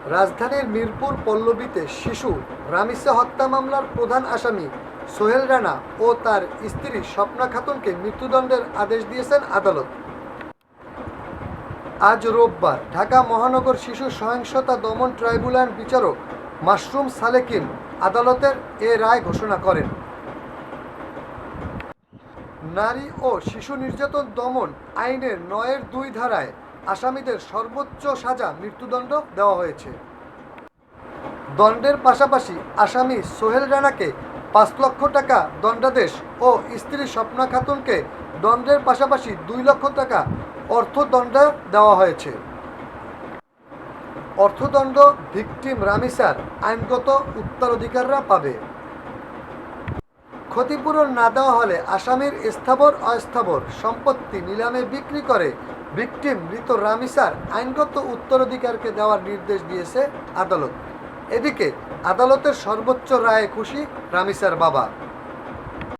রাজধানীর মিরপুর পল্লবীতে শিশু রামিসা হত্যা মামলার প্রধান আসামি সোহেল রানা ও তার স্ত্রী স্বপ্না খাতুনকে মৃত্যুদণ্ডের আদেশ দিয়েছেন আদালত। আজ রোববার ঢাকা মহানগর শিশু সহিংসতা দমন ট্রাইব্যুনাল বিচারক মাশরুম সালেকিন আদালতের এ রায় ঘোষণা করেন। নারী ও শিশু নির্যাতন দমন আইনের ৯-২ ধারায় আসামিদের সর্বোচ্চ সাজা মৃত্যুদণ্ড দেওয়া হয়েছে। দণ্ডের পাশাপাশি আসামি সোহেল রানাকে ৫ লক্ষ টাকা দণ্ডাদেশ ও স্ত্রী স্বপ্না খাতুনকে দণ্ডের পাশাপাশি ২ লক্ষ টাকা অর্থদণ্ড দেওয়া হয়েছে। অর্থদণ্ড ভিকটিম রামিসার আইনগত উত্তরাধিকাররা পাবে। ক্ষতিপূরণ না দেওয়া হলে আসামির স্থাবর অস্থাবর সম্পত্তি নিলামে বিক্রি করে ভিকটিম মৃত রামিসার আইনগত উত্তরাধিকারকে দেওয়ার নির্দেশ দিয়েছে আদালত। এদিকে আদালতের সর্বোচ্চ রায়ে খুশি রামিসার বাবা।